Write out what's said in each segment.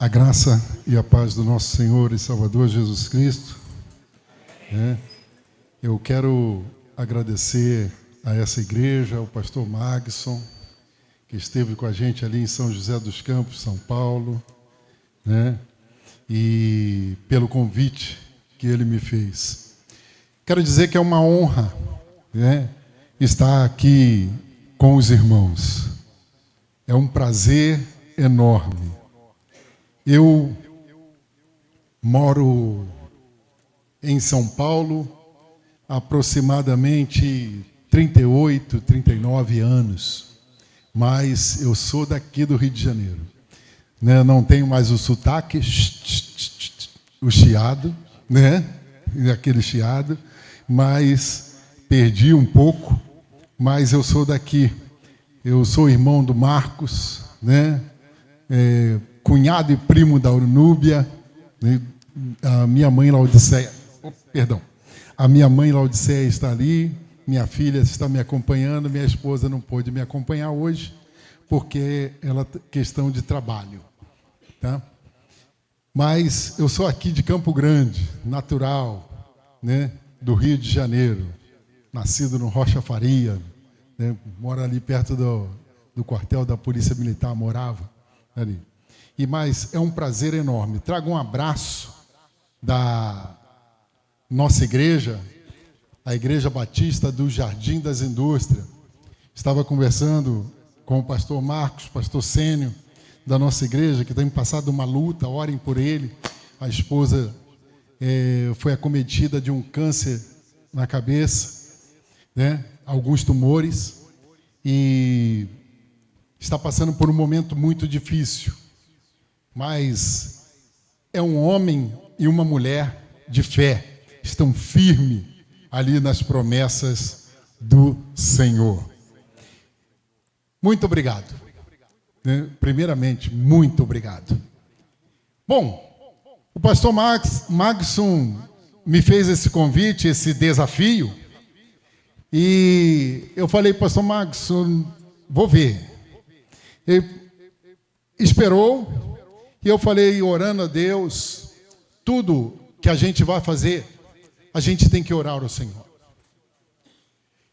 A graça e a paz do nosso Senhor e Salvador Jesus Cristo. Eu quero agradecer a essa igreja, ao pastor Magson, que esteve com a gente ali em São José dos Campos, São Paulo, e pelo convite que ele me fez. Quero dizer que é uma honra, estar aqui com os irmãos. É um prazer enorme. Eu moro em São Paulo há aproximadamente 38, 39 anos, mas eu sou daqui do Rio de Janeiro. Não tenho mais o sotaque, o chiado, aquele chiado, mas perdi um pouco, mas eu sou daqui. Eu sou irmão do Marcos, cunhado e primo da Núbia, a minha mãe Laodiceia, a minha mãe Laodiceia está ali, minha filha está me acompanhando, minha esposa não pôde me acompanhar hoje, porque ela questão de trabalho, tá? Mas eu sou aqui de Campo Grande, natural, do Rio de Janeiro, nascido no Rocha Faria, moro ali perto do quartel da Polícia Militar, morava ali. Mas é um prazer enorme. Trago um abraço da nossa igreja, a Igreja Batista do Jardim das Indústrias. Estava conversando com o pastor Marcos, pastor Sênio, da nossa igreja, que tem passado uma luta, orem por ele. A esposa foi acometida de um câncer na cabeça, alguns tumores, e está passando por um momento muito difícil. Mas é um homem e uma mulher de fé, estão firmes ali nas promessas do Senhor. Muito obrigado. Primeiramente, muito obrigado. Bom, o pastor Magson me fez esse convite, esse desafio, e eu falei, pastor Magson, vou ver. Ele esperou. E eu falei, orando a Deus, tudo que a gente vai fazer, a gente tem que orar ao Senhor.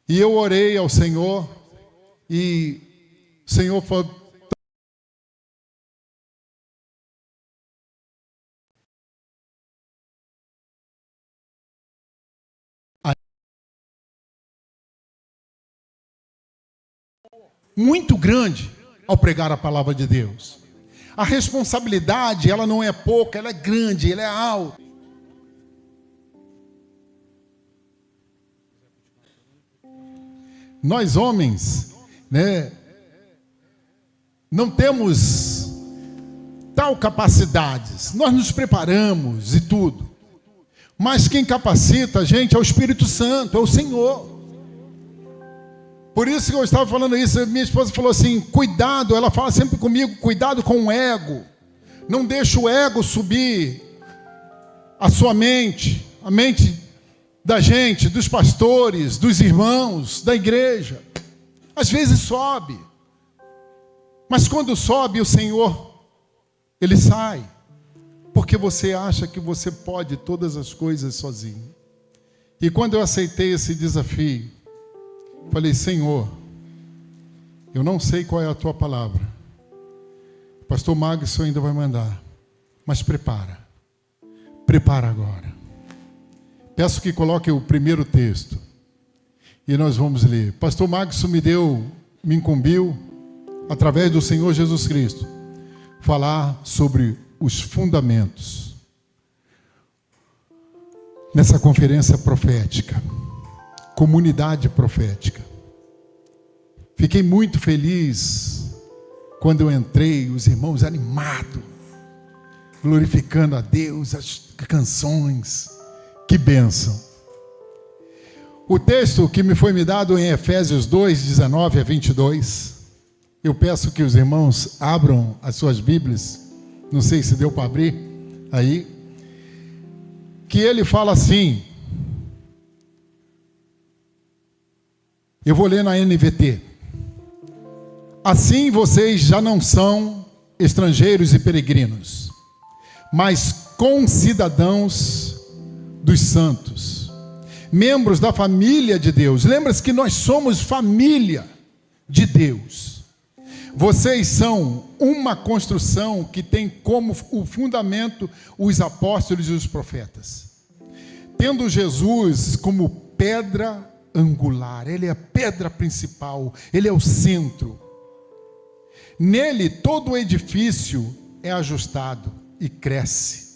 E eu orei ao Senhor, e o Senhor falou, muito grande ao pregar a palavra de Deus. A responsabilidade, ela não é pouca, ela é grande, ela é alta. Nós homens, não temos tal capacidades. Nós nos preparamos e tudo. Mas quem capacita a gente é o Espírito Santo, é o Senhor. Por isso que eu estava falando isso, minha esposa falou assim, cuidado, ela fala sempre comigo, cuidado com o ego. Não deixe o ego subir a sua mente, a mente da gente, dos pastores, dos irmãos, da igreja. Às vezes sobe, mas quando sobe o Senhor, Ele sai, porque você acha que você pode todas as coisas sozinho. E quando eu aceitei esse desafio, falei, Senhor, eu não sei qual é a tua palavra. O pastor Magson ainda vai mandar, mas prepara agora. Peço que coloque o primeiro texto e nós vamos ler. Pastor Magson me incumbiu, através do Senhor Jesus Cristo, falar sobre os fundamentos nessa conferência profética. Comunidade profética. Fiquei muito feliz quando eu entrei, os irmãos animados, glorificando a Deus, as canções. Que bênção. O texto que me foi dado em Efésios 2, 19 a 22, eu peço que os irmãos abram as suas Bíblias, não sei se deu para abrir aí, que ele fala assim, eu vou ler na NVT. Assim vocês já não são estrangeiros e peregrinos, mas concidadãos dos santos, membros da família de Deus. Lembra-se que nós somos família de Deus. Vocês são uma construção que tem como o fundamento os apóstolos e os profetas, tendo Jesus como pedra angular. Ele é a pedra principal, ele é o centro. Nele todo o edifício é ajustado e cresce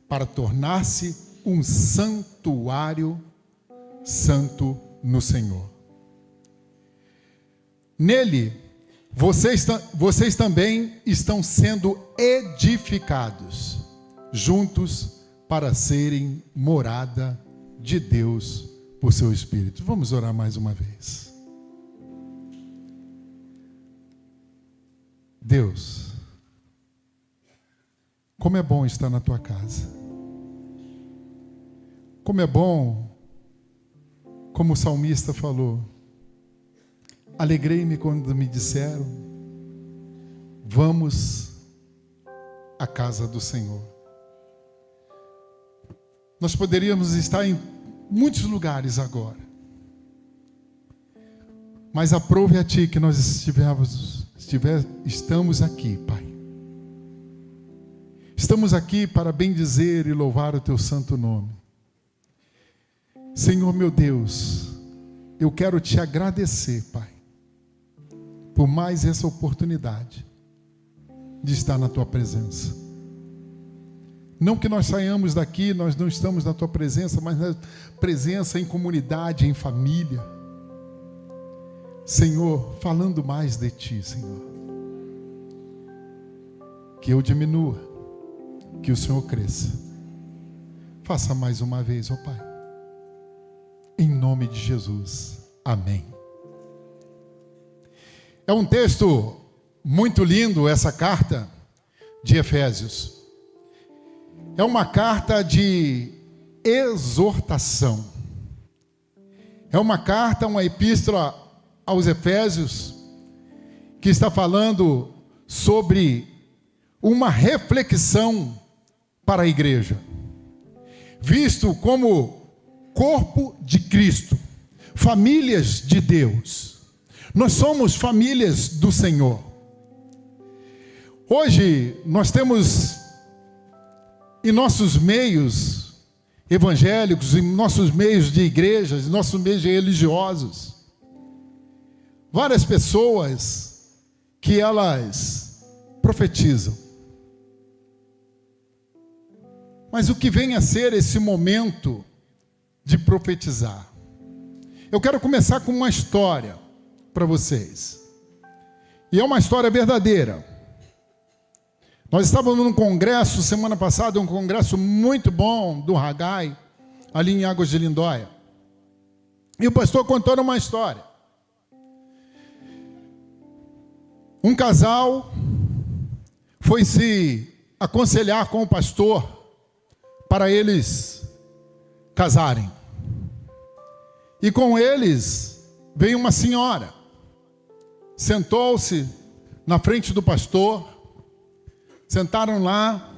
para tornar-se um santuário santo no Senhor. Nele vocês também estão sendo edificados juntos para serem morada de Deus por seu Espírito. Vamos orar mais uma vez. Deus, como é bom estar na tua casa. Como é bom, como o salmista falou, alegrei-me quando me disseram, vamos à casa do Senhor. Nós poderíamos estar em muitos lugares agora, mas aprove a Ti que nós estamos aqui, Pai. Estamos aqui para bendizer e louvar o Teu santo nome. Senhor meu Deus, eu quero Te agradecer, Pai, por mais essa oportunidade de estar na Tua presença. Não que nós saiamos daqui, nós não estamos na Tua presença, mas na presença em comunidade, em família. Senhor, falando mais de Ti, Senhor. Que eu diminua, que o Senhor cresça. Faça mais uma vez, ó Pai. Em nome de Jesus. Amém. É um texto muito lindo, essa carta de Efésios. É uma carta de exortação. É uma carta, uma epístola aos Efésios, que está falando sobre uma reflexão para a igreja, visto como corpo de Cristo, famílias de Deus. Nós somos famílias do Senhor. Hoje nós temos em nossos meios evangélicos, em nossos meios de igrejas, em nossos meios religiosos, várias pessoas que elas profetizam. Mas o que vem a ser esse momento de profetizar? Eu quero começar com uma história para vocês. E é uma história verdadeira. Nós estávamos num congresso semana passada, um congresso muito bom do Haggai, ali em Águas de Lindóia. E o pastor contou uma história. Um casal foi se aconselhar com o pastor para eles casarem. E com eles veio uma senhora, sentou-se na frente do pastor, sentaram lá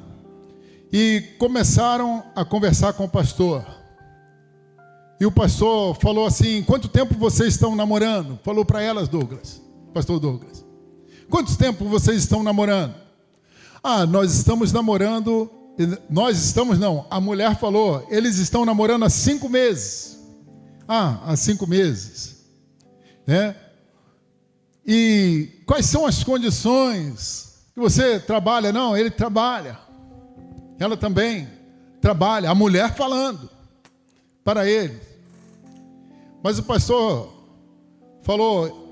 e começaram a conversar com o pastor. E o pastor falou assim: quanto tempo vocês estão namorando? Falou para elas, pastor Douglas. Quanto tempo vocês estão namorando? Nós estamos namorando. A mulher falou, eles estão namorando há 5 meses. Há 5 meses. Né? E quais são as condições que você trabalha? Não, ele trabalha. Ela também trabalha. A mulher falando para ele. Mas o pastor falou: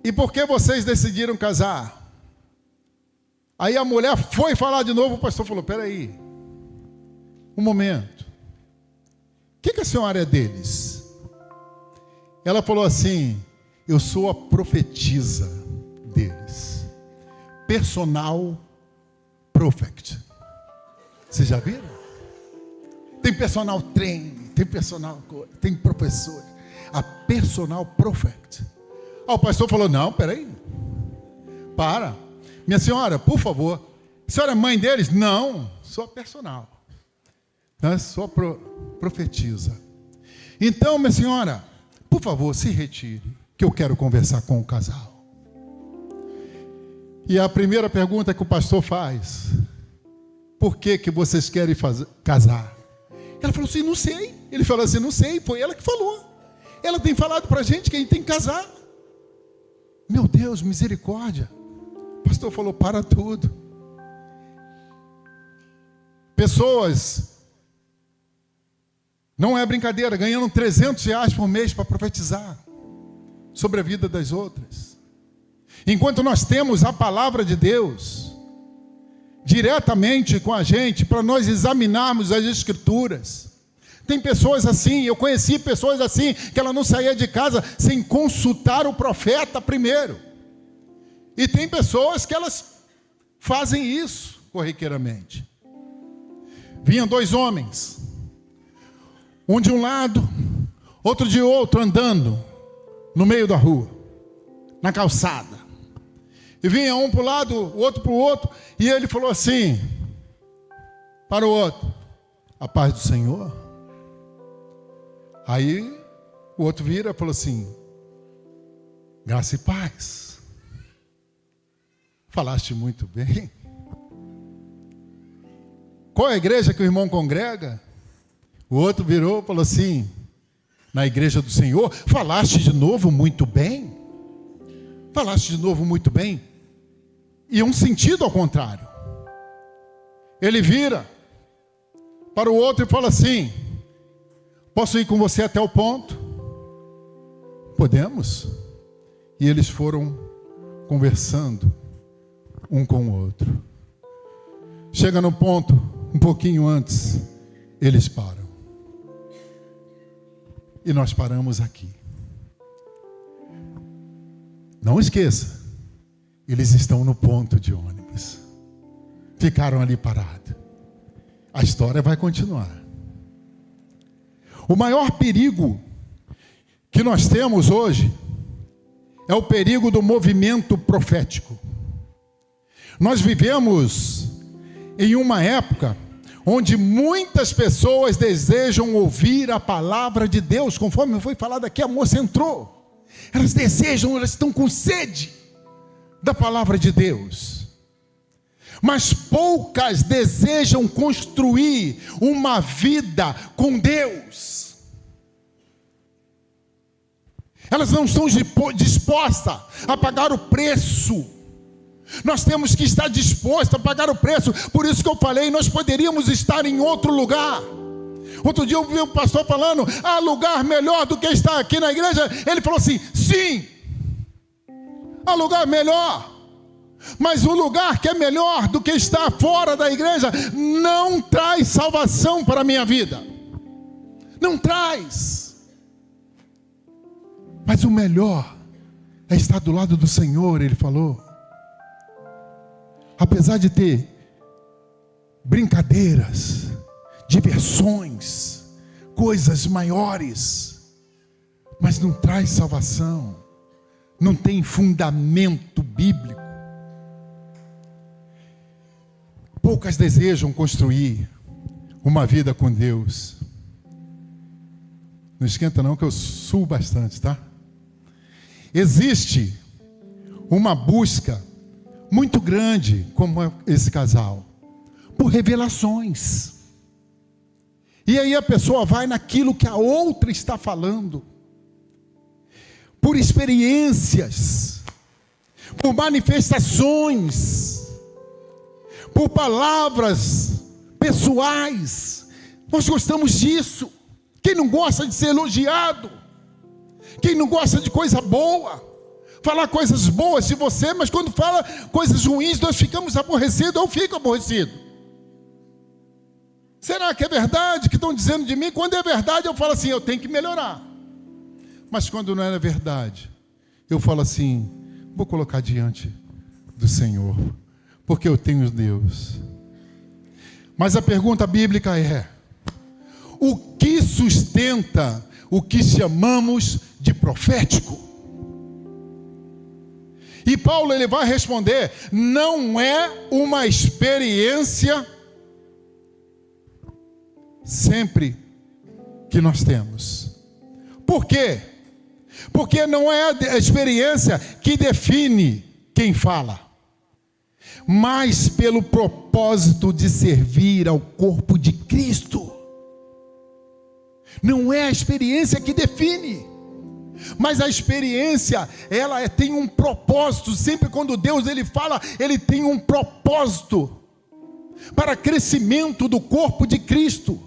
e por que vocês decidiram casar? Aí a mulher foi falar de novo, o pastor falou: peraí, um momento. O que a senhora é deles? Ela falou assim: eu sou a profetisa deles. Personal prophet. Vocês já viram? Tem personal training, tem professor. A personal prophet. O pastor falou: não, peraí. Minha senhora, por favor, senhora é mãe deles? Não, sou personal. Sou profetisa. Então, minha senhora, por favor, se retire, que eu quero conversar com o casal. E a primeira pergunta que o pastor faz: por que vocês querem casar? Ela falou assim: não sei. Ele falou assim: não sei, foi ela que falou. Ela tem falado para a gente que a gente tem que casar. Meu Deus, misericórdia. O pastor falou: para tudo. Pessoas, não é brincadeira, ganhando R$300 por mês para profetizar sobre a vida das outras. Enquanto nós temos a palavra de Deus diretamente com a gente, para nós examinarmos as Escrituras. Tem pessoas assim, eu conheci pessoas assim, que ela não saía de casa sem consultar o profeta primeiro. E tem pessoas que elas fazem isso corriqueiramente. Vinham 2 homens, um de um lado, outro de outro, andando no meio da rua, na calçada. E vinha um para o lado, o outro para o outro, e ele falou assim para o outro: a paz do Senhor. Aí o outro vira e falou assim: graça e paz. Falaste muito bem. Qual é a igreja que o irmão congrega? O outro virou e falou assim: na igreja do Senhor. Falaste de novo muito bem. Falaste de novo muito bem. E um sentido ao contrário. Ele vira para o outro e fala assim: posso ir com você até o ponto? Podemos. E eles foram conversando um com o outro. Chega no ponto, um pouquinho antes, eles param. E nós paramos aqui. Não esqueça, eles estão no ponto de ônibus. Ficaram ali parados. A história vai continuar. O maior perigo que nós temos hoje é o perigo do movimento profético. Nós vivemos em uma época onde muitas pessoas desejam ouvir a palavra de Deus, conforme foi falado aqui, a moça entrou. Elas desejam, elas estão com sede da palavra de Deus. Mas poucas desejam construir uma vida com Deus. Elas não estão dispostas a pagar o preço. Nós temos que estar dispostos a pagar o preço. Por isso que eu falei, nós poderíamos estar em outro lugar. Outro dia eu vi um pastor falando: há lugar melhor do que estar aqui na igreja. Ele falou assim: sim, há lugar melhor. Mas o lugar que é melhor do que estar fora da igreja não traz salvação para a minha vida. Não traz. Mas o melhor é estar do lado do Senhor, ele falou. Apesar de ter brincadeiras, diversões, coisas maiores, mas não traz salvação, não tem fundamento bíblico. Poucas desejam construir uma vida com Deus. Não esquenta não, que eu suo bastante, tá? Existe uma busca muito grande, como esse casal, por revelações. E aí a pessoa vai naquilo que a outra está falando, por experiências, por manifestações, por palavras pessoais. Nós gostamos disso. Quem não gosta de ser elogiado? Quem não gosta de coisa boa? Falar coisas boas de você, mas quando fala coisas ruins, nós ficamos aborrecidos. Eu fico aborrecido. Será que é verdade que estão dizendo de mim? Quando é verdade, eu falo assim: eu tenho que melhorar. Mas quando não é verdade, eu falo assim: vou colocar diante do Senhor, porque eu tenho Deus. Mas a pergunta bíblica é: o que sustenta o que chamamos de profético? E Paulo ele vai responder: não é uma experiência sempre que nós temos. Por quê? Porque não é a experiência que define quem fala, mas pelo propósito de servir ao corpo de Cristo. Não é a experiência que define, mas a experiência, ela tem um propósito. Sempre quando Deus ele fala, ele tem um propósito para crescimento do corpo de Cristo.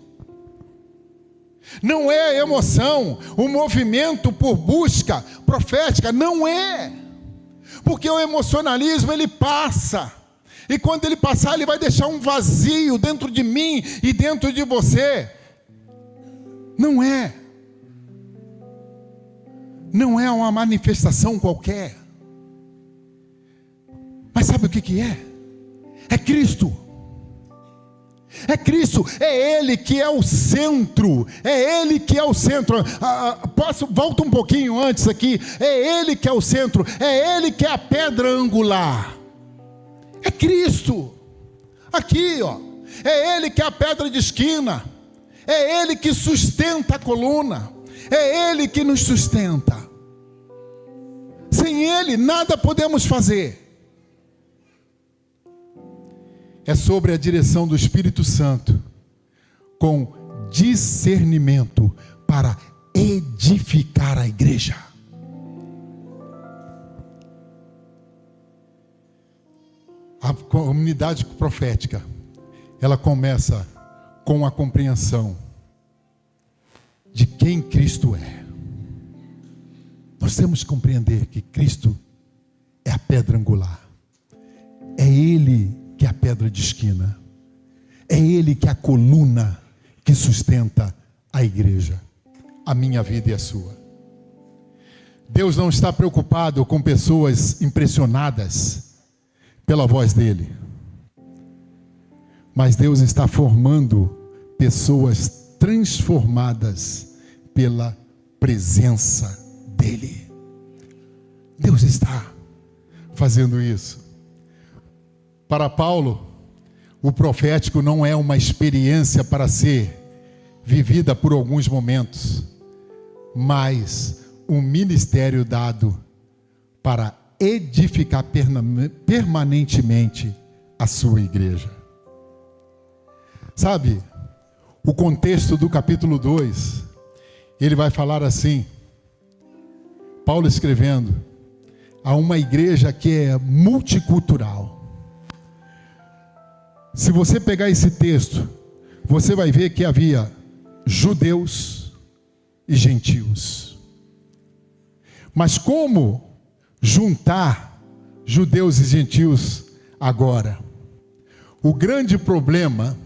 Não é emoção, o movimento por busca profética, não é. Porque o emocionalismo ele passa, e quando ele passar, ele vai deixar um vazio dentro de mim e dentro de você. Não é uma manifestação qualquer. Mas sabe o que é? É Cristo. É Cristo, é Ele que é o centro. É Ele que é o centro. Volta um pouquinho antes aqui. É Ele que é o centro. É Ele que é a pedra angular. É Cristo. Aqui, ó. É Ele que é a pedra de esquina. É Ele que sustenta a coluna. É Ele que nos sustenta. Sem Ele, nada podemos fazer. É sobre a direção do Espírito Santo, com discernimento para edificar a igreja. A comunidade profética, ela começa com a compreensão de quem Cristo é. Nós temos que compreender que Cristo é a pedra angular. É Ele que é a pedra de esquina. É Ele que é a coluna que sustenta a igreja, a minha vida e a sua. Deus não está preocupado com pessoas impressionadas pela voz dele, mas Deus está formando pessoas transformadas pela presença dele. Deus está fazendo isso. Para Paulo, o profético não é uma experiência para ser vivida por alguns momentos, mas um ministério dado para edificar permanentemente a sua igreja. Sabe, o contexto do capítulo 2, ele vai falar assim, Paulo escrevendo a uma igreja que é multicultural. Se você pegar esse texto, você vai ver que havia judeus e gentios. Mas como juntar judeus e gentios agora? O grande problema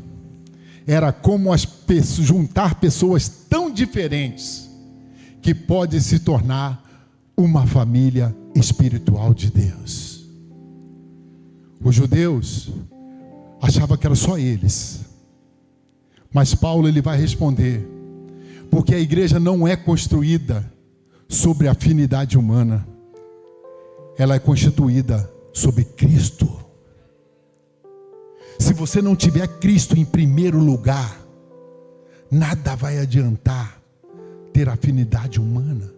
era como juntar pessoas tão diferentes que pode se tornar uma família espiritual de Deus. Os judeus achavam que era só eles. Mas Paulo ele vai responder, porque a igreja não é construída sobre afinidade humana. Ela é constituída sobre Cristo. Se você não tiver Cristo em primeiro lugar, nada vai adiantar ter afinidade humana.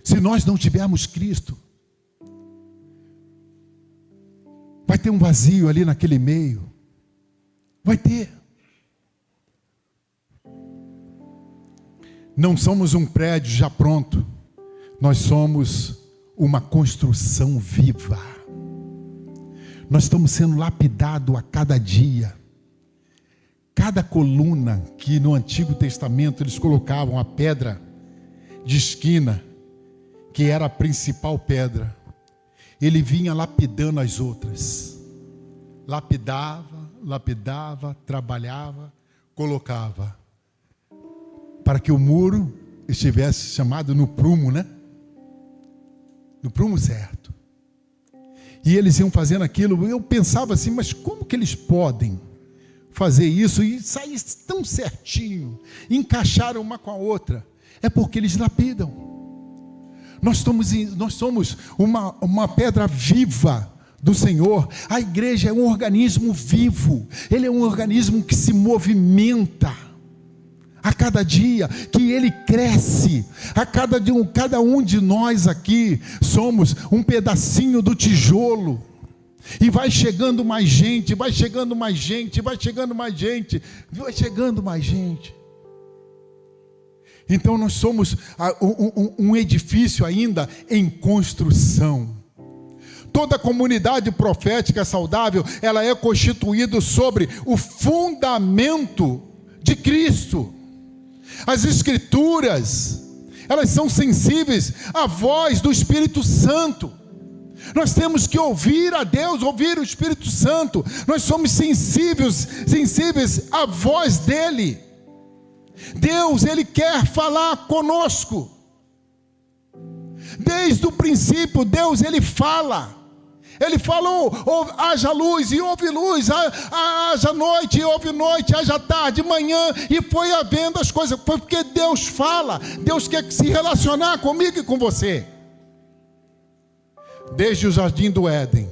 Se nós não tivermos Cristo, vai ter um vazio ali naquele meio. Vai ter. Não somos um prédio já pronto. Nós somos uma construção viva. Nós estamos sendo lapidados a cada dia. Cada coluna que no Antigo Testamento eles colocavam a pedra de esquina, que era a principal pedra, ele vinha lapidando as outras. Lapidava, trabalhava, colocava. Para que o muro estivesse chamado no prumo, né? No prumo certo. E eles iam fazendo aquilo. Eu pensava assim, mas como que eles podem fazer isso e sair tão certinho, encaixar uma com a outra? É porque eles lapidam. Nós somos uma pedra viva do Senhor. A igreja é um organismo vivo. Ele é um organismo que se movimenta a cada dia, que ele cresce. Cada um de nós aqui somos um pedacinho do tijolo. E vai chegando mais gente, vai chegando mais gente, vai chegando mais gente, vai chegando mais gente. Então nós somos um edifício ainda em construção. Toda comunidade profética saudável, ela é constituída sobre o fundamento de Cristo. As Escrituras, elas são sensíveis à voz do Espírito Santo. Nós temos que ouvir a Deus, ouvir o Espírito Santo. Nós somos sensíveis à voz dEle. Deus, Ele quer falar conosco. Desde o princípio, Deus, Ele fala. Ele falou, haja luz e houve luz, haja noite e houve noite, haja tarde, manhã, e foi havendo as coisas. Foi porque Deus fala. Deus quer se relacionar comigo e com você. Desde o jardim do Éden,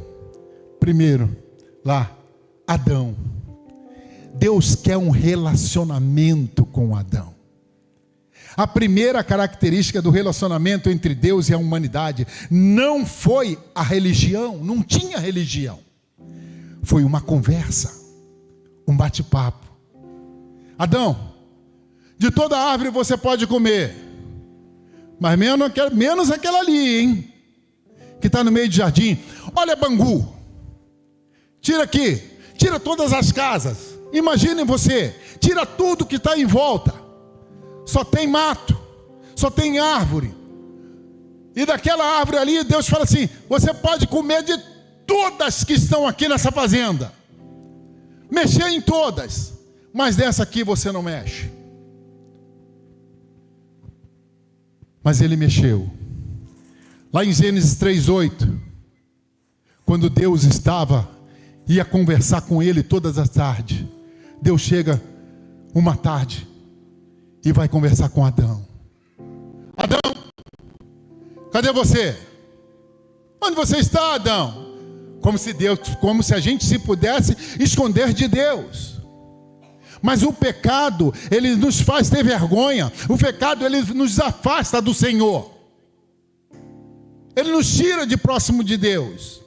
primeiro, lá, Adão. Deus quer um relacionamento com Adão. A primeira característica do relacionamento entre Deus e a humanidade não foi a religião, não tinha religião. Foi uma conversa, um bate-papo. Adão, de toda árvore você pode comer, mas menos aquela ali, hein? Que está no meio do jardim. Olha Bangu, tira aqui, tira todas as casas. Imaginem você, tira tudo que está em volta. Só tem mato, só tem árvore. E daquela árvore ali, Deus fala assim: você pode comer de todas que estão aqui nessa fazenda, mexer em todas, mas dessa aqui você não mexe. Mas ele mexeu. Lá em Gênesis 3:8, quando Deus ia conversar com ele todas as tardes, Deus chega uma tarde e vai conversar com Adão. Adão, cadê você? Onde você está, Adão? Como se a gente se pudesse esconder de Deus. Mas o pecado, ele nos faz ter vergonha. O pecado, ele nos afasta do Senhor. Ele nos tira de próximo de Deus.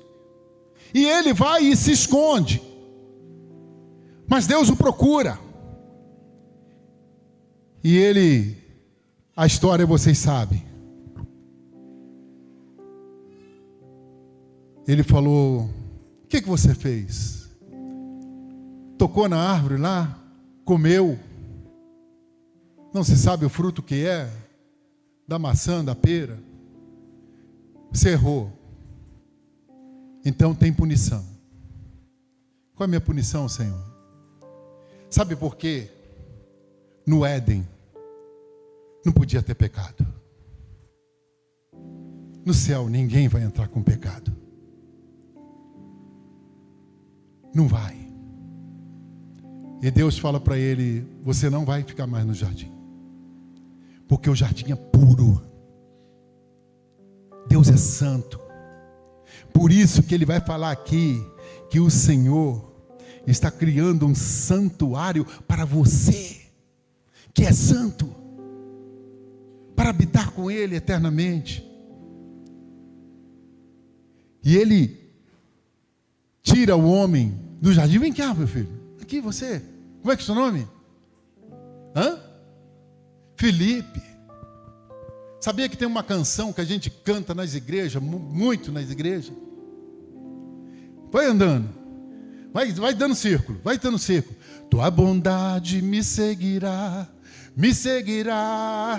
E ele vai e se esconde. Mas Deus o procura. E a história vocês sabem. Ele falou: o que você fez? Tocou na árvore lá? Comeu? Não se sabe o fruto que é? Da maçã, da pera? Você errou. Então tem punição. Qual é a minha punição, Senhor? Sabe por quê? No Éden não podia ter pecado. No céu ninguém vai entrar com pecado. Não vai. E Deus fala para ele: você não vai ficar mais no jardim, porque o jardim é puro. Deus é santo. Por isso que ele vai falar aqui que o Senhor está criando um santuário para você, que é santo, para habitar com ele eternamente. E ele tira o homem do jardim. Vem cá, meu filho. Aqui você. Como é que é o seu nome? Felipe. Sabia que tem uma canção que a gente canta nas igrejas, muito nas igrejas? Vai andando. Vai dando círculo. Vai dando círculo. Tua bondade me seguirá,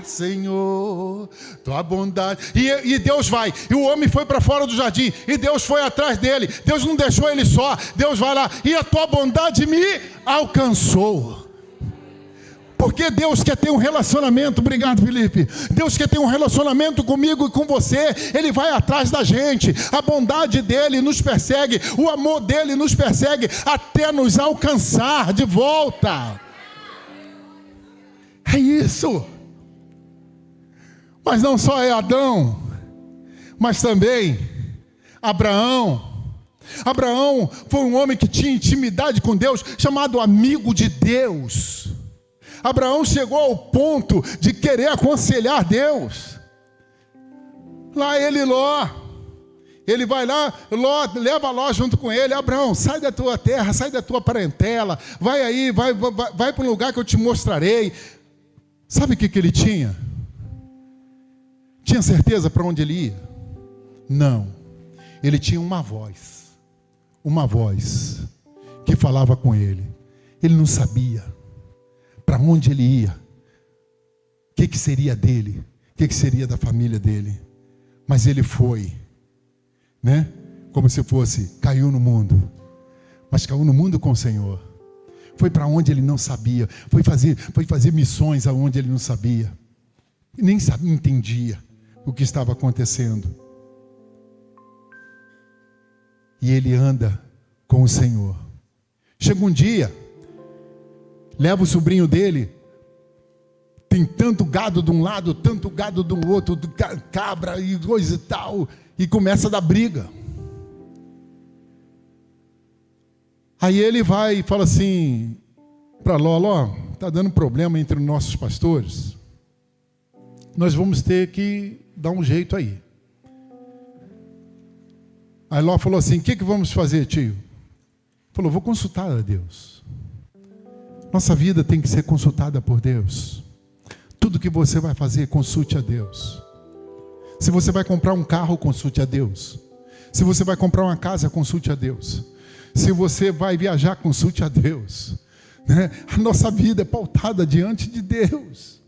Senhor. Tua bondade. E Deus vai. E o homem foi para fora do jardim. E Deus foi atrás dele. Deus não deixou ele só. Deus vai lá. E a tua bondade me alcançou. Porque Deus quer ter um relacionamento. Obrigado, Felipe. Deus quer ter um relacionamento comigo e com você. Ele vai atrás da gente. A bondade dele nos persegue. O amor dele nos persegue até nos alcançar de volta. É isso. Mas não só é Adão. Mas também Abraão foi um homem que tinha intimidade com Deus, chamado amigo de Deus. Abraão chegou ao ponto de querer aconselhar Deus. Lá ele vai lá, leva Ló junto com ele. Abraão, sai da tua terra, sai da tua parentela, vai aí, vai para um lugar que eu te mostrarei. Sabe o que ele tinha? Tinha certeza para onde ele ia? Não, ele tinha uma voz que falava com ele. Ele não sabia para onde ele ia, o que seria dele, o que seria da família dele. Mas ele foi, né? Como se fosse, caiu no mundo, mas caiu no mundo com o Senhor. Foi para onde ele não sabia, foi fazer missões aonde ele não sabia, nem sabia, entendia o que estava acontecendo. E ele anda com o Senhor. Chega um dia, leva o sobrinho dele, tem tanto gado de um lado, tanto gado do outro, cabra e coisa e tal, e começa a dar briga. Aí ele vai e fala assim para Ló, está dando problema entre os nossos pastores, nós vamos ter que dar um jeito aí. Aí Ló falou assim, o que vamos fazer, tio? Falou, vou consultar a Deus. Nossa vida tem que ser consultada por Deus. Tudo que você vai fazer, consulte a Deus. Se você vai comprar um carro, consulte a Deus. Se você vai comprar uma casa, consulte a Deus. Se você vai viajar, consulte a Deus. Né? A nossa vida é pautada diante de Deus.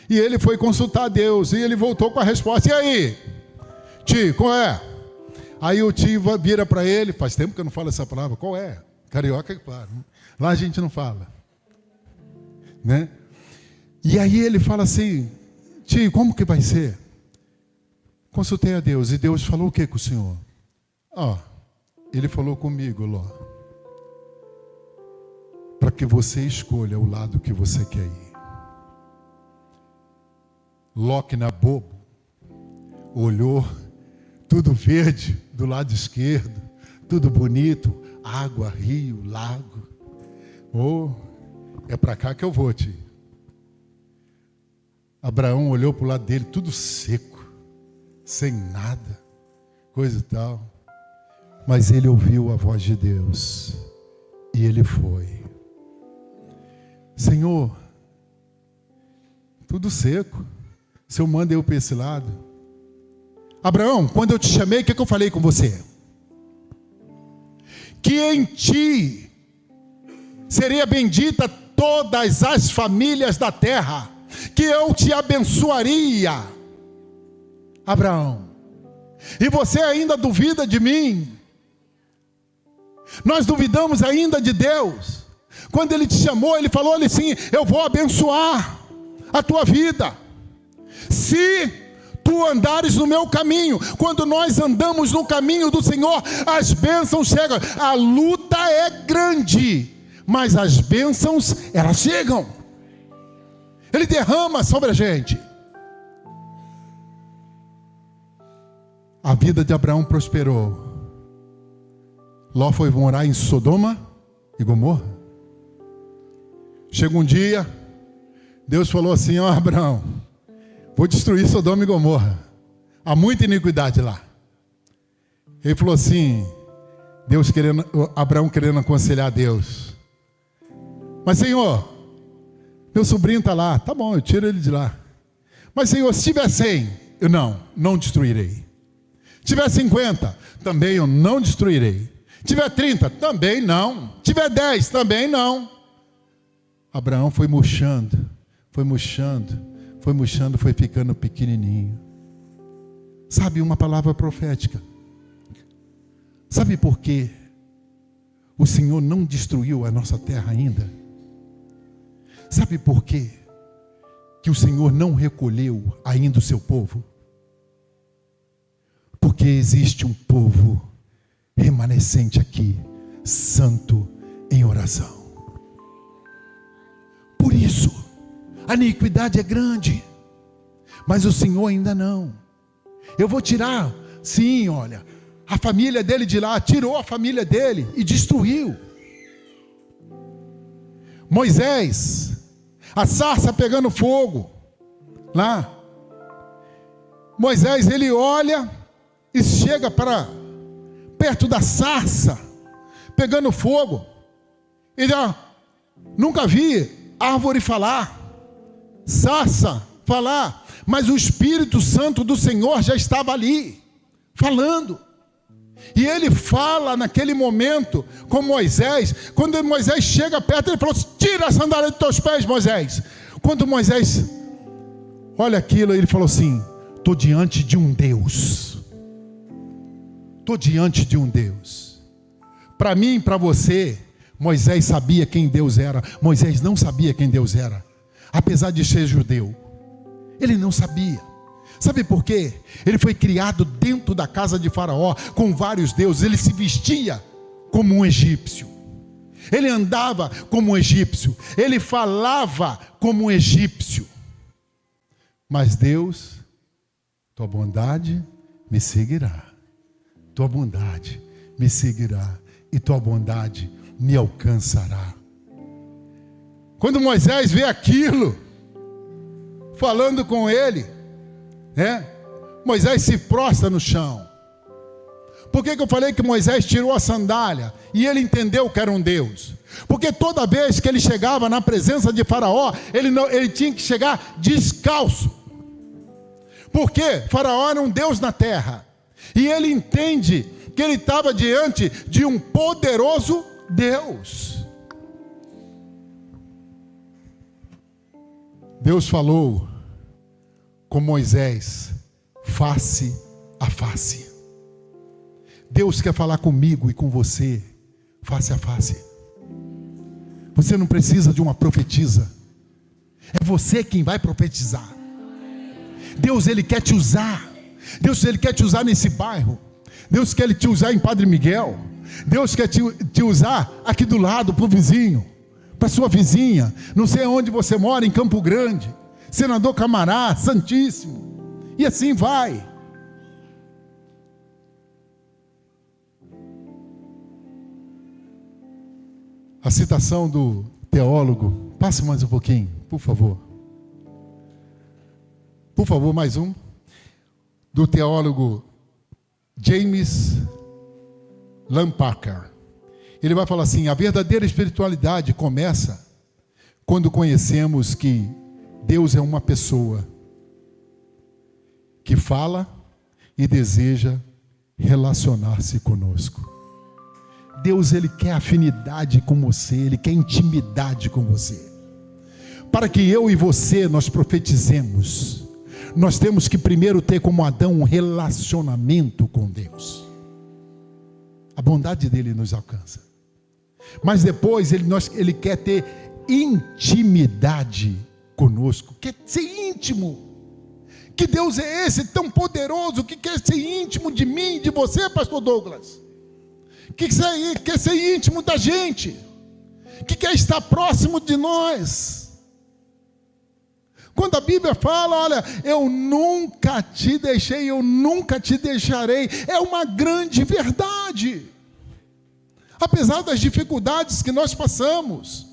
E ele foi consultar a Deus, e ele voltou com a resposta. E aí, tio, qual é? Aí o tio vira para ele, faz tempo que eu não falo essa palavra, qual é? Carioca, claro. Lá a gente não fala. Né? E aí ele fala assim, tio, como que vai ser? Consultei a Deus, e Deus falou o que com o senhor? Ele falou comigo, Ló, para que você escolha o lado que você quer ir. Ló, que não é bobo, olhou, tudo verde do lado esquerdo, tudo bonito, água, rio, lago. É para cá que eu vou, tio. Abraão olhou para o lado dele, tudo seco, sem nada, coisa e tal. Mas ele ouviu a voz de Deus e ele foi. Senhor, tudo seco, o Senhor manda eu para esse lado. Abraão, quando eu te chamei, o que eu falei com você? Que em ti seria bendita todas as famílias da terra, que eu te abençoaria. Abraão, e você ainda duvida de mim? Nós duvidamos ainda de Deus. Quando Ele te chamou, Ele falou assim, eu vou abençoar a tua vida, se tu andares no meu caminho. Quando nós andamos no caminho do Senhor, as bênçãos chegam. A luta é grande, mas as bênçãos, elas chegam. Ele derrama sobre a gente. A vida de Abraão prosperou. Ló foi morar em Sodoma e Gomorra. Chega um dia, Deus falou assim, Abraão, vou destruir Sodoma e Gomorra. Há muita iniquidade lá. Ele falou assim, Abraão querendo aconselhar a Deus. Mas Senhor, meu sobrinho está lá. Tá bom, eu tiro ele de lá. Mas Senhor, se tiver 100, eu não destruirei. Se tiver 50, também eu não destruirei. Tiver 30, também não. Tiver 10, também não. Abraão foi murchando, foi ficando pequenininho. Sabe, uma palavra profética. Sabe por quê o Senhor não destruiu a nossa terra ainda? Sabe por quê que o Senhor não recolheu ainda o seu povo? Porque existe um povo remanescente aqui, santo em oração. Por isso, a iniquidade é grande, mas o Senhor ainda não. Eu vou tirar. Sim, olha, a família dele de lá, tirou a família dele e destruiu. Moisés, a sarça pegando fogo lá. Moisés, ele olha e chega para perto da sarça pegando fogo. E já nunca vi árvore falar, sarça falar, mas o Espírito Santo do Senhor já estava ali falando. E ele fala naquele momento com Moisés. Quando Moisés chega perto, ele falou assim: tira a sandália dos teus pés, Moisés. Quando Moisés olha aquilo, ele falou assim: estou diante de um Deus. Estou diante de um Deus. Para mim e para você, Moisés sabia quem Deus era. Moisés não sabia quem Deus era, apesar de ser judeu. Ele não sabia. Sabe por quê? Ele foi criado dentro da casa de Faraó, com vários deuses. Ele se vestia como um egípcio. Ele andava como um egípcio. Ele falava como um egípcio. Mas Deus, tua bondade me seguirá. Tua bondade me seguirá. E tua bondade me alcançará. Quando Moisés vê aquilo, falando com ele, Moisés se prostra no chão. Por que eu falei que Moisés tirou a sandália? E ele entendeu que era um Deus. Porque toda vez que ele chegava na presença de Faraó, ele tinha que chegar descalço. Porque Faraó era um Deus na terra. E ele entende que ele estava diante de um poderoso Deus. Deus falou com Moisés face a face. Deus quer falar comigo e com você face a face. Você não precisa de uma profetisa. É você quem vai profetizar. Deus, Ele quer te usar. Deus, Ele quer te usar nesse bairro. Deus quer te usar em Padre Miguel. Deus quer te usar aqui do lado, para o vizinho, para sua vizinha. Não sei onde você mora, em Campo Grande, Senador Camará, Santíssimo. E assim vai. A citação do teólogo, passe mais um pouquinho, por favor. Por favor, mais um. Do teólogo James Lampacker. Ele vai falar assim: a verdadeira espiritualidade começa quando conhecemos que Deus é uma pessoa que fala e deseja relacionar-se conosco. Deus, Ele quer afinidade com você, Ele quer intimidade com você. Para que eu e você nós profetizemos, nós temos que primeiro ter como Adão um relacionamento com Deus. A bondade dele nos alcança. Mas depois ele quer ter intimidade conosco, quer ser íntimo. Que Deus é esse tão poderoso que quer ser íntimo de mim, de você, pastor Douglas? Que quer ser íntimo da gente, que quer estar próximo de nós. Quando a Bíblia fala, olha, eu nunca te deixei, eu nunca te deixarei, é uma grande verdade. Apesar das dificuldades que nós passamos.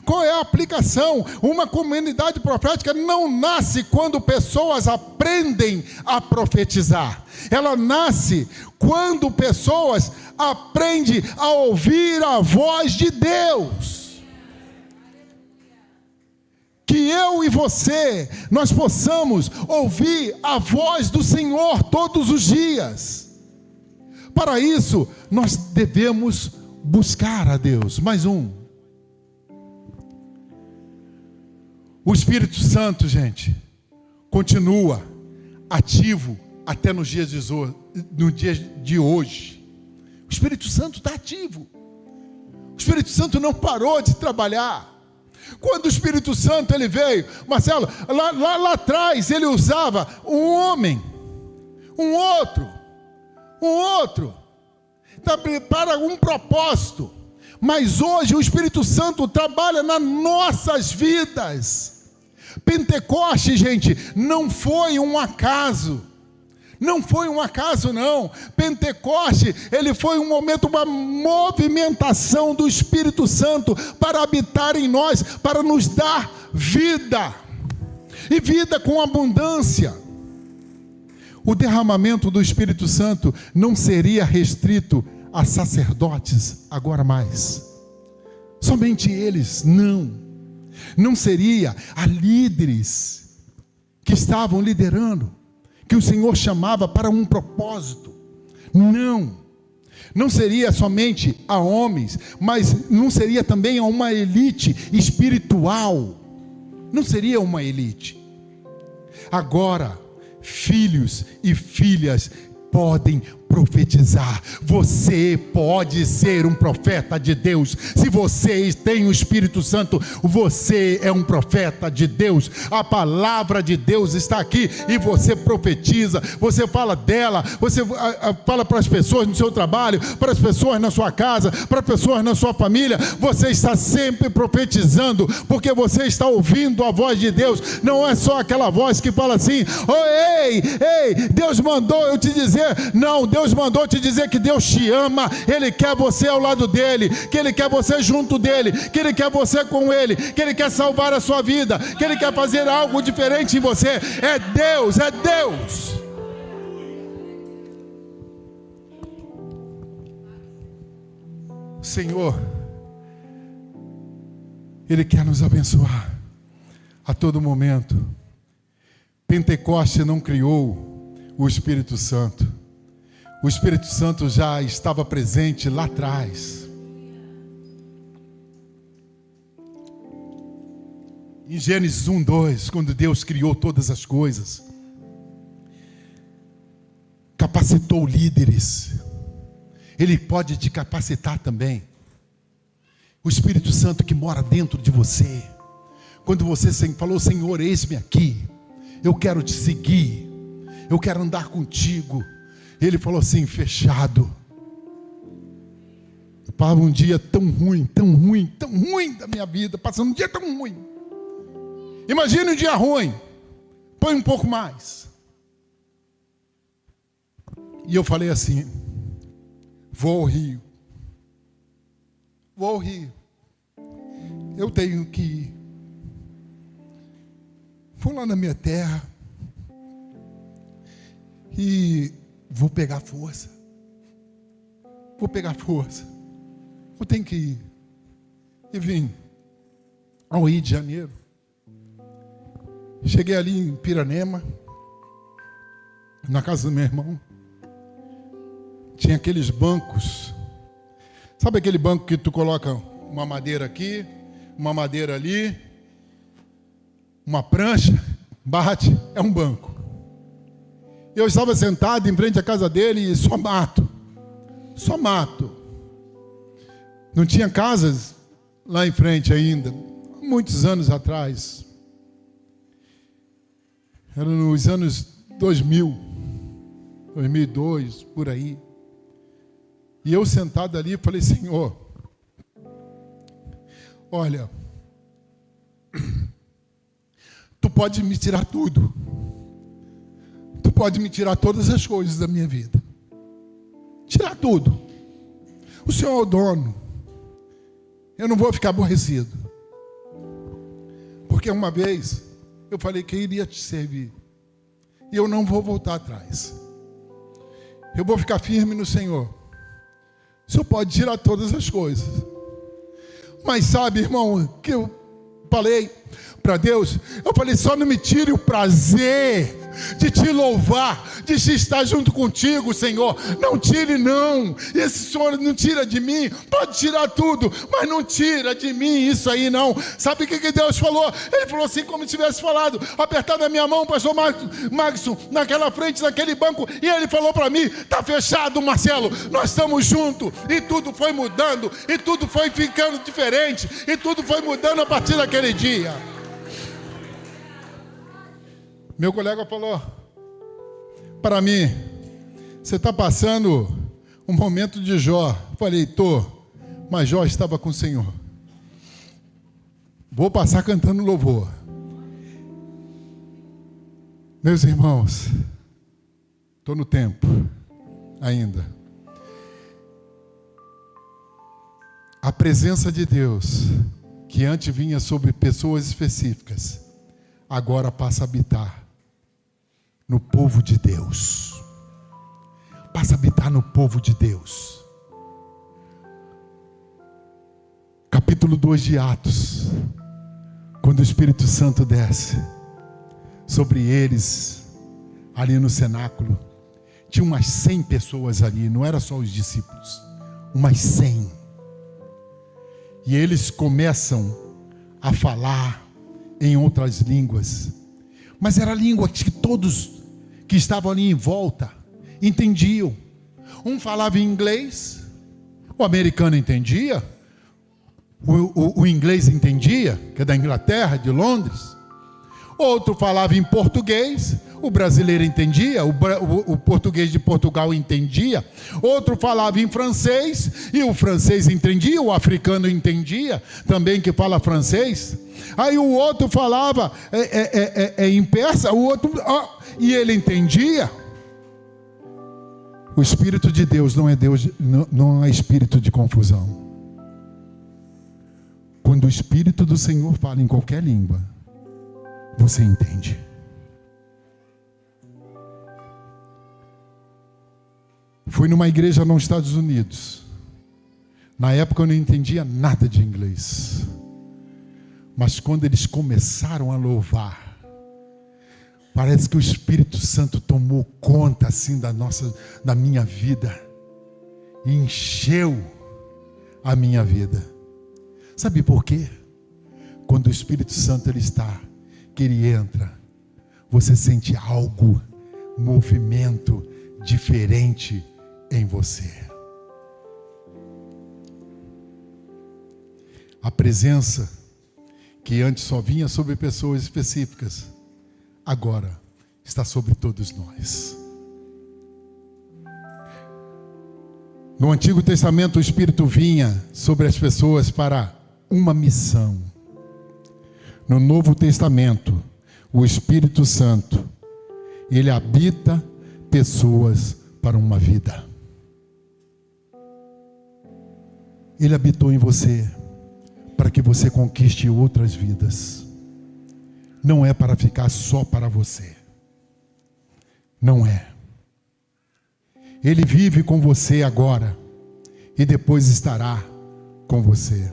Qual é a aplicação? Uma comunidade profética não nasce quando pessoas aprendem a profetizar. Ela nasce quando pessoas aprendem a ouvir a voz de Deus. Que eu e você, nós possamos ouvir a voz do Senhor todos os dias. Para isso, nós devemos buscar a Deus. Mais um. O Espírito Santo, gente, continua ativo até nos dias de hoje. O Espírito Santo está ativo. O Espírito Santo não parou de trabalhar. Quando o Espírito Santo ele veio, Marcelo, lá atrás ele usava um homem, um outro, para um propósito. Mas hoje o Espírito Santo trabalha nas nossas vidas. Pentecoste, gente, não foi um acaso. Não foi um acaso, não. Pentecoste, ele foi um momento, uma movimentação do Espírito Santo para habitar em nós, para nos dar vida, e vida com abundância. O derramamento do Espírito Santo não seria restrito a sacerdotes agora mais. Somente eles, não. Não seria a líderes que estavam liderando, que o Senhor chamava para um propósito. Não. Não seria somente a homens, mas não seria também a uma elite espiritual. Não seria uma elite. Agora, filhos e filhas podem profetizar. Você pode ser um profeta de Deus. Se você tem o Espírito Santo, você é um profeta de Deus. A palavra de Deus está aqui e você profetiza. Você fala dela, você fala para as pessoas no seu trabalho, para as pessoas na sua casa, para as pessoas na sua família. Você está sempre profetizando, porque você está ouvindo a voz de Deus. Não é só aquela voz que fala assim: oh, ei, Deus mandou eu te dizer. Não, Deus mandou te dizer que Deus te ama, Ele quer você ao lado dEle, que Ele quer você junto dEle, que Ele quer você com Ele, que Ele quer salvar a sua vida, que Ele quer fazer algo diferente em você. É Deus, é Deus. Senhor, Ele quer nos abençoar a todo momento. Pentecoste não criou o Espírito Santo. O Espírito Santo já estava presente lá atrás. Em Gênesis 1:2, quando Deus criou todas as coisas, capacitou líderes. Ele pode te capacitar também. O Espírito Santo que mora dentro de você. Quando você falou: Senhor, eis-me aqui, eu quero te seguir, eu quero andar contigo. Ele falou assim: fechado. Eu passava um dia tão ruim da minha vida, passando um dia tão ruim. Imagine um dia ruim, põe um pouco mais. E eu falei assim: vou ao Rio. Eu tenho que ir. Vou lá na minha terra e vou pegar força. Eu tenho que ir. E vim ao Rio de Janeiro. Cheguei ali em Piranema, na casa do meu irmão. Tinha aqueles bancos. Sabe aquele banco que tu coloca uma madeira aqui, uma madeira ali, uma prancha, bate, é um banco. Eu estava sentado em frente à casa dele e só mato. Não tinha casas lá em frente ainda, muitos anos atrás. Era nos anos 2000, 2002, por aí. E eu sentado ali, falei: Senhor, olha, Tu pode me tirar tudo. Tu pode me tirar todas as coisas da minha vida. Tirar tudo. O Senhor é o dono. Eu não vou ficar aborrecido. Porque uma vez eu falei que eu iria te servir. E eu não vou voltar atrás. Eu vou ficar firme no Senhor. O Senhor pode tirar todas as coisas. Mas sabe, irmão, que eu falei para Deus, eu falei: só não me tire o prazer de te louvar, de estar junto contigo, Senhor. Não tire, não. Esse Senhor não tira de mim. Pode tirar tudo, mas não tira de mim isso aí, não. Sabe o que Deus falou? Ele falou assim, como se tivesse falado, apertado a minha mão, pastor Magson, naquela frente, naquele banco, e ele falou para mim: tá fechado, Marcelo, nós estamos juntos. E tudo foi mudando, e tudo foi ficando diferente, e tudo foi mudando a partir daquele dia. Meu colega falou para mim: você está passando um momento de Jó. Falei: tô, mas Jó estava com o Senhor. Vou passar cantando louvor. Meus irmãos, Estou no tempo ainda. A presença de Deus, que antes vinha sobre pessoas específicas, agora passa a habitar no povo de Deus. Passa a habitar no povo de Deus. Capítulo 2 de Atos, quando o Espírito Santo desce sobre eles, ali no cenáculo, tinha umas 100 pessoas ali, não era só os discípulos, umas 100. E eles começam a falar em outras línguas, mas era a língua que todos que estavam ali em volta entendiam. Um falava em inglês, o americano entendia, o inglês entendia, que é da Inglaterra, de Londres. Outro falava em português, o brasileiro entendia, o português de Portugal entendia. Outro falava em francês, e o francês entendia, o africano entendia, também que fala francês. Aí o outro falava em persa, o outro, e ele entendia. O Espírito de Deus não é espírito de confusão. Quando o Espírito do Senhor fala em qualquer língua, você entende. Fui numa igreja nos Estados Unidos. Na época eu não entendia nada de inglês. Mas quando eles começaram a louvar, parece que o Espírito Santo tomou conta assim da minha vida. E encheu a minha vida. Sabe por quê? Quando o Espírito Santo ele está, que ele entra, você sente algo, movimento diferente em você. A presença que antes só vinha sobre pessoas específicas, agora está sobre todos nós. No Antigo Testamento o Espírito vinha sobre as pessoas para uma missão. No Novo Testamento, o Espírito Santo, ele habita pessoas para uma vida. Ele habitou em você para que você conquiste outras vidas. Não é para ficar só para você. Não é. Ele vive com você agora e depois estará com você.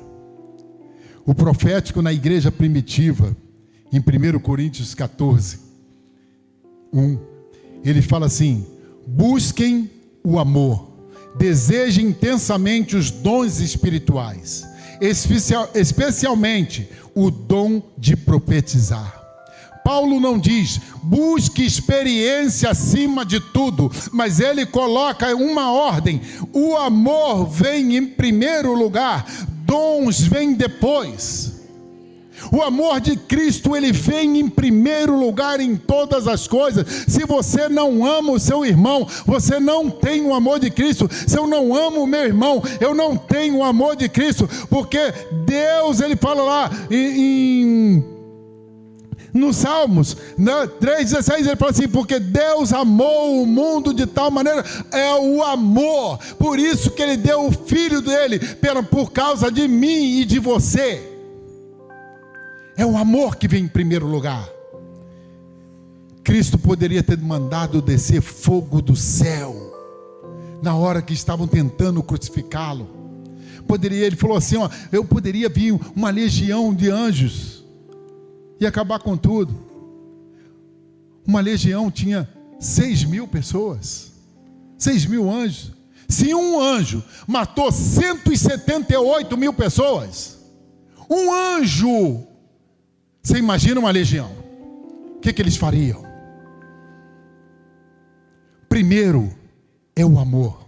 O profético na igreja primitiva, em 1 Coríntios 14, 1, ele fala assim: busquem o amor, desejem intensamente os dons espirituais, especialmente o dom de profetizar. Paulo não diz, busque experiência acima de tudo, mas ele coloca uma ordem: o amor vem em primeiro lugar, dons vêm depois. O amor de Cristo, ele vem em primeiro lugar em todas as coisas. Se você não ama o seu irmão, você não tem o amor de Cristo. Se eu não amo o meu irmão, eu não tenho o amor de Cristo, porque Deus, ele fala lá nos Salmos 3,16, ele fala assim: porque Deus amou o mundo de tal maneira, é o amor, por isso que ele deu o Filho dele, por causa de mim e de você. É o amor que vem em primeiro lugar. Cristo poderia ter mandado descer fogo do céu na hora que estavam tentando crucificá-lo. Ele falou assim: eu poderia vir uma legião de anjos e acabar com tudo. Uma legião tinha 6.000 pessoas, 6.000 anjos. Se um anjo matou 178.000 pessoas, um anjo, você imagina uma legião, o que eles fariam? Primeiro é o amor.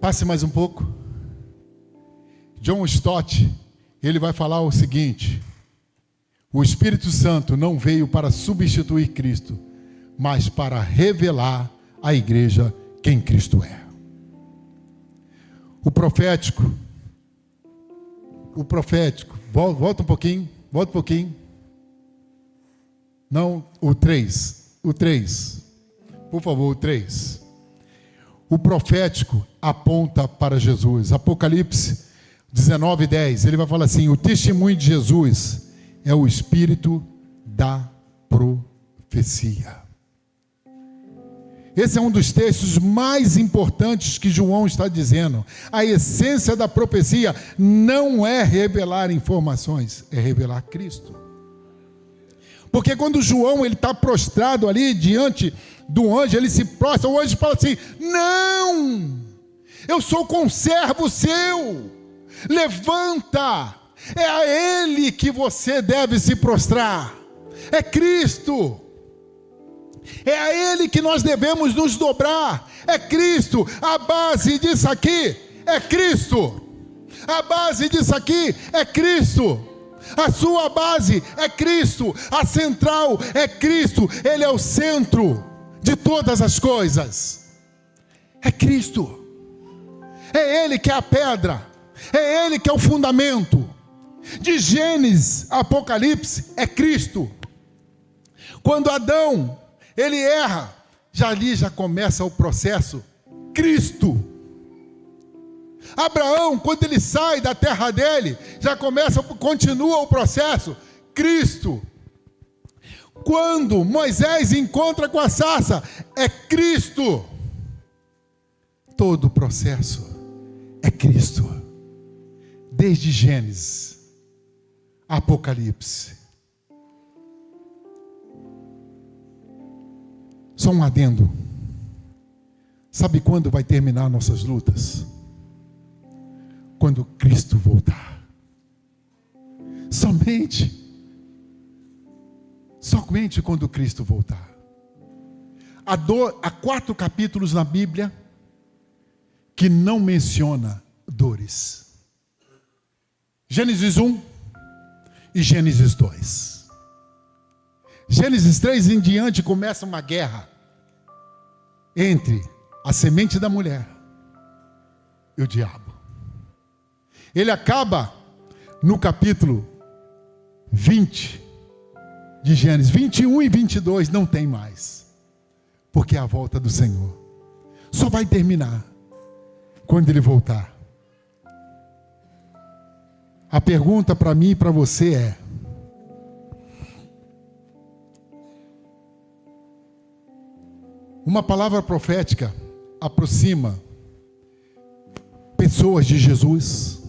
Passe mais um pouco. John Stott, ele vai falar o seguinte: o Espírito Santo não veio para substituir Cristo, mas para revelar à igreja quem Cristo é. O profético, volta um pouquinho. Não, o 3. Por favor, o 3. O profético aponta para Jesus. Apocalipse 19:10. Ele vai falar assim: o testemunho de Jesus é o espírito da profecia. Esse é um dos textos mais importantes que João está dizendo. A essência da profecia não é revelar informações, é revelar Cristo. Porque quando João está prostrado ali diante do anjo, ele se prostra, o anjo fala assim: não, eu sou conservo seu, levanta, é a ele que você deve se prostrar, é Cristo. É a Ele que nós devemos nos dobrar. É Cristo. A base disso aqui é Cristo. A base disso aqui é Cristo. A sua base é Cristo. A central é Cristo. Ele é o centro de todas as coisas. É Cristo. É Ele que é a pedra. É Ele que é o fundamento. De Gênesis a Apocalipse é Cristo. Quando Adão ele erra, ali já começa o processo, Cristo. Abraão, quando ele sai da terra dele, continua o processo, Cristo. Quando Moisés encontra com a sarça, é Cristo. Todo o processo é Cristo. Desde Gênesis a Apocalipse. Só um adendo. Sabe quando vai terminar nossas lutas? Quando Cristo voltar. Somente quando Cristo voltar. Há 4 capítulos na Bíblia que não menciona dores. Gênesis 1 e Gênesis 2. Gênesis 3 em diante começa uma guerra entre a semente da mulher e o diabo. Ele acaba no capítulo 20 de Gênesis. 21 e 22 não tem mais, porque é a volta do Senhor. Só vai terminar quando Ele voltar. A pergunta para mim e para você é: uma palavra profética aproxima pessoas de Jesus?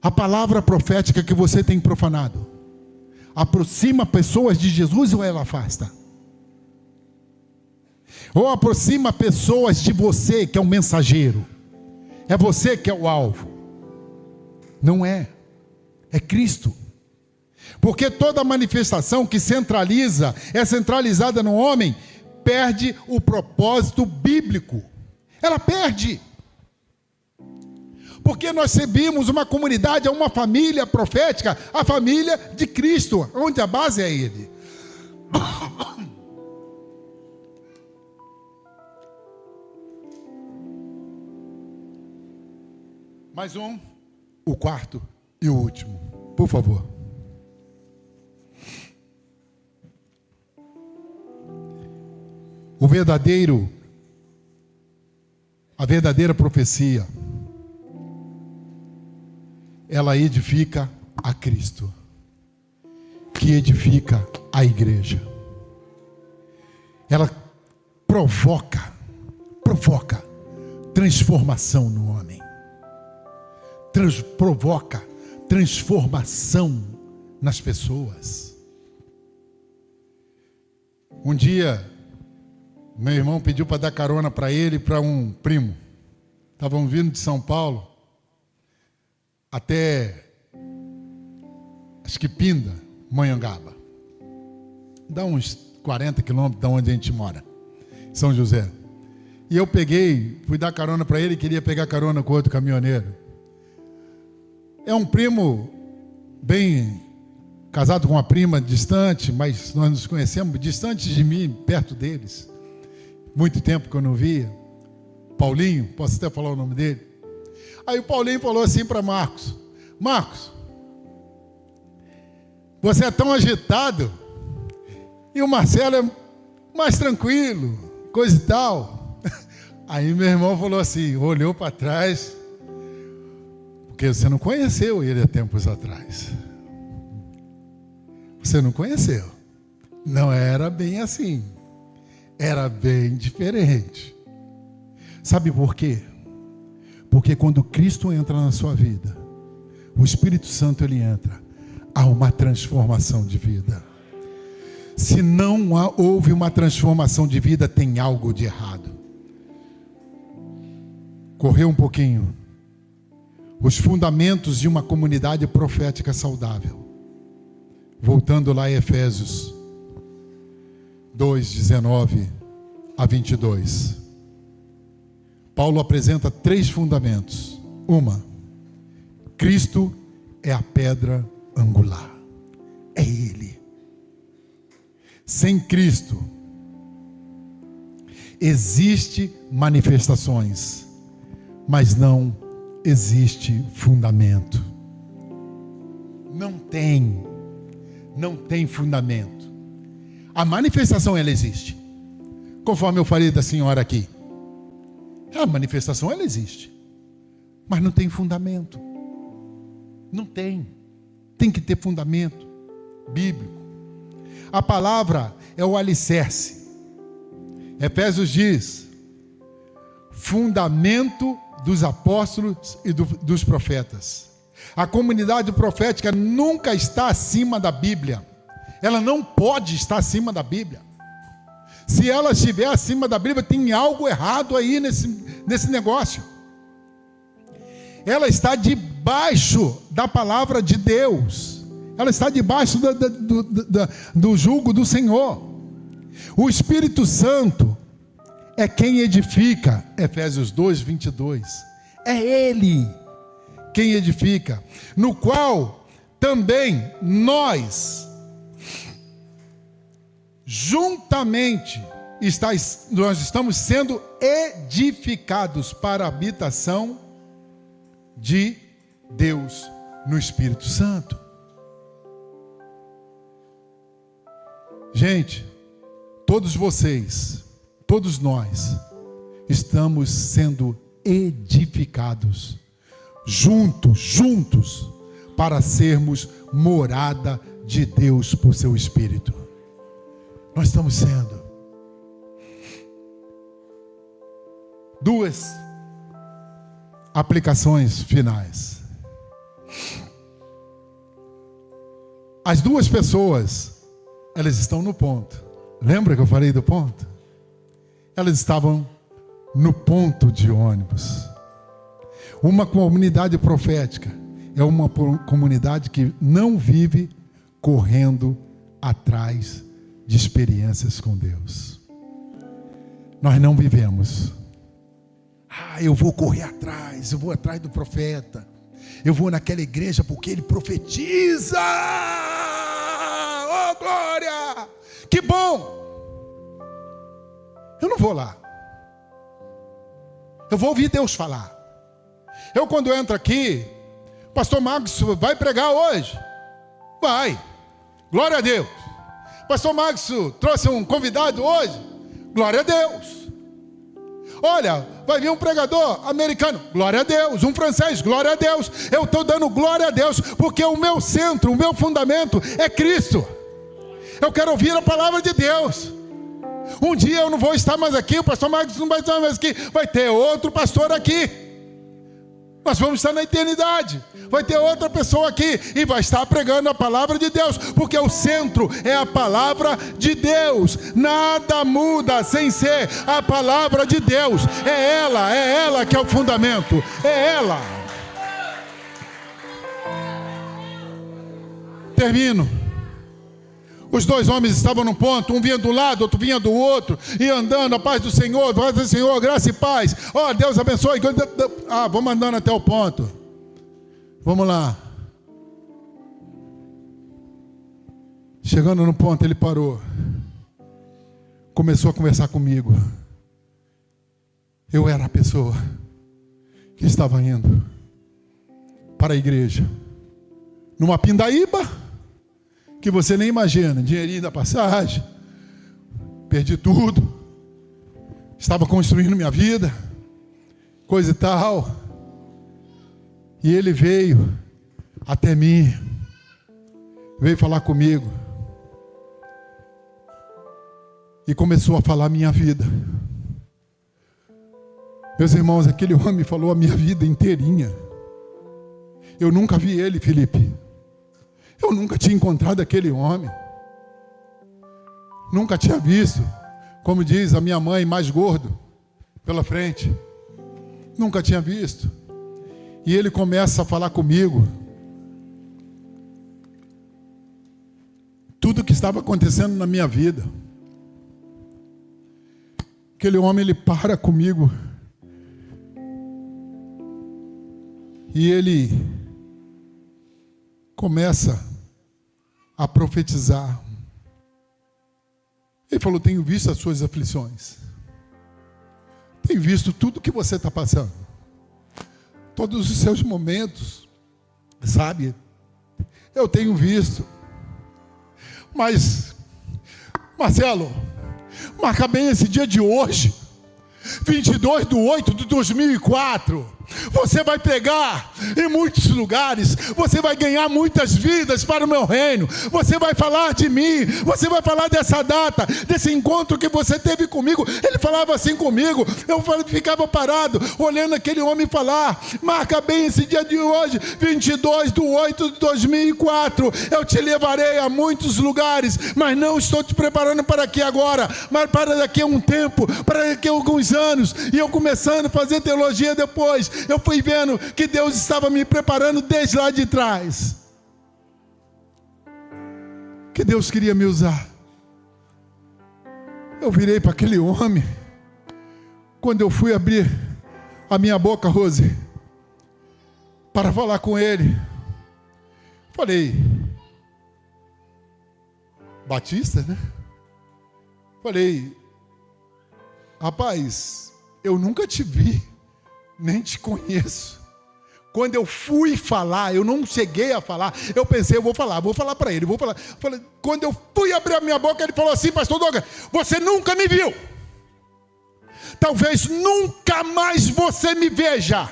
A palavra profética que você tem profanado aproxima pessoas de Jesus ou ela afasta? Ou aproxima pessoas de você que é um mensageiro? É você que é o alvo? Não é. É Cristo. Porque toda manifestação que é centralizada no homem, perde o propósito bíblico. Ela perde. Porque nós recebemos uma comunidade, uma família profética, a família de Cristo, onde a base é Ele. Mais um, o quarto e o último, por favor. A verdadeira profecia, ela edifica a Cristo, que edifica a igreja. Ela provoca transformação no homem. Provoca transformação nas pessoas. Um dia, meu irmão pediu para dar carona para ele e para um primo. Estavam vindo de São Paulo até, acho que Pinda, Monhangaba. Dá uns 40 quilômetros de onde a gente mora, São José. E eu fui dar carona para ele, queria pegar carona com outro caminhoneiro. É um primo bem casado com uma prima distante, mas nós nos conhecemos distante de mim, perto deles. Muito tempo que eu não via. Paulinho, posso até falar o nome dele. Aí o Paulinho falou assim para Marcos: Marcos, você é tão agitado, e o Marcelo é mais tranquilo, coisa e tal. Aí meu irmão falou assim, olhou para trás, porque você não conheceu ele há tempos atrás. Você não conheceu. Não era bem assim. Era bem diferente. Sabe por quê? Porque quando Cristo entra na sua vida, o Espírito Santo ele entra, há uma transformação de vida. Se não houve uma transformação de vida, tem algo de errado. Correu um pouquinho. Os fundamentos de uma comunidade profética saudável. Voltando lá em Efésios 2, 19 a 22. Paulo apresenta 3 fundamentos. Cristo é a pedra angular. É Ele. Sem Cristo, existe manifestações, mas não existe fundamento. Não tem fundamento. A manifestação ela existe. Conforme eu falei da senhora aqui. A manifestação ela existe. Mas não tem fundamento. Não tem. Tem que ter fundamento bíblico. A palavra é o alicerce. Efésios diz: fundamento dos apóstolos e dos profetas. A comunidade profética nunca está acima da Bíblia. Ela não pode estar acima da Bíblia. Se ela estiver acima da Bíblia, tem algo errado aí nesse negócio. Ela está debaixo da palavra de Deus. Ela está debaixo do jugo do Senhor. O Espírito Santo é quem edifica. Efésios 2, 22. É Ele quem edifica. No qual também nós, juntamente, nós estamos sendo edificados para a habitação de Deus no Espírito Santo. Gente, todos vocês, todos nós, estamos sendo edificados, juntos, para sermos morada de Deus por seu Espírito. Nós estamos sendo. 2 aplicações finais. As 2 pessoas, elas estão no ponto. Lembra que eu falei do ponto? Elas estavam no ponto de ônibus. Uma comunidade profética é uma comunidade que não vive correndo atrás de experiências com Deus. Nós não vivemos. Eu vou correr atrás, eu vou atrás do profeta, eu vou naquela igreja porque ele profetiza. Oh, glória! Que bom! Eu não vou lá. Eu vou ouvir Deus falar. Eu, quando entro aqui, pastor Marcos vai pregar hoje? Vai. Glória a Deus. Pastor Marcos trouxe um convidado hoje? Glória a Deus. Olha, vai vir um pregador americano, glória a Deus. Um francês, glória a Deus. Eu estou dando glória a Deus, porque o meu centro, o meu fundamento é Cristo. Eu quero ouvir a palavra de Deus. Um dia eu não vou estar mais aqui, o pastor Marcos não vai estar mais aqui, vai ter outro pastor aqui. Nós vamos estar na eternidade. Vai ter outra pessoa aqui e vai estar pregando a palavra de Deus, porque o centro é a palavra de Deus. Nada muda sem ser a palavra de Deus. É ela que é o fundamento. É ela. Termino. Os 2 homens estavam num ponto, um vinha do lado, outro vinha do outro, e andando, a paz do Senhor, graça e paz. Ó, Deus abençoe. Vamos andando até o ponto. Vamos lá. Chegando no ponto, ele parou. Começou a conversar comigo. Eu era a pessoa que estava indo para a igreja, numa pindaíba, que você nem imagina, dinheirinho da passagem, perdi tudo, estava construindo minha vida, coisa e tal. E ele veio até mim, veio falar comigo e começou a falar a minha vida. Meus irmãos, aquele homem falou a minha vida inteirinha. Eu nunca vi ele, Felipe. Eu nunca tinha encontrado aquele homem. Nunca tinha visto, como diz a minha mãe, mais gordo pela frente. Nunca tinha visto. E ele começa a falar comigo tudo que estava acontecendo na minha vida. Aquele homem, ele para comigo e ele começa a profetizar. Ele falou: tenho visto as suas aflições, tenho visto tudo que você está passando, todos os seus momentos, sabe? Eu tenho visto. Mas, Marcelo, marca bem esse dia de hoje, 22/8/2004. Você vai pregar em muitos lugares, você vai ganhar muitas vidas para o meu reino, você vai falar de mim, você vai falar dessa data, desse encontro que você teve comigo. Ele falava assim comigo, eu ficava parado, olhando aquele homem falar. Marca bem esse dia de hoje, 22/8/2004. Eu te levarei a muitos lugares, mas não estou te preparando para aqui agora, mas para daqui a um tempo, para daqui a alguns anos. E eu começando a fazer teologia depois, eu fui vendo que Deus estava me preparando desde lá de trás, que Deus queria me usar. Eu virei para aquele homem, quando eu fui abrir a minha boca, Rose, para falar com ele, falei: Batista, né? Falei: rapaz, eu nunca te vi, nem te conheço. Quando eu fui falar, eu não cheguei a falar, eu pensei: eu vou falar para ele, vou falar. Quando eu fui abrir a minha boca, ele falou assim: pastor Douglas, você nunca me viu, talvez nunca mais você me veja,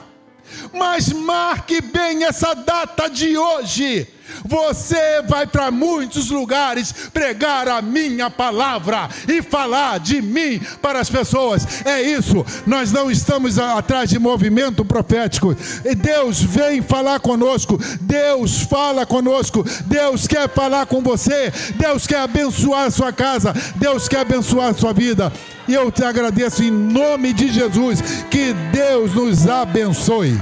mas marque bem essa data de hoje. Você vai para muitos lugares pregar a minha palavra e falar de mim para as pessoas. É isso, nós não estamos atrás de movimento profético. Deus vem falar conosco, Deus fala conosco, Deus quer falar com você, Deus quer abençoar a sua casa, Deus quer abençoar a sua vida. E eu te agradeço em nome de Jesus, que Deus nos abençoe.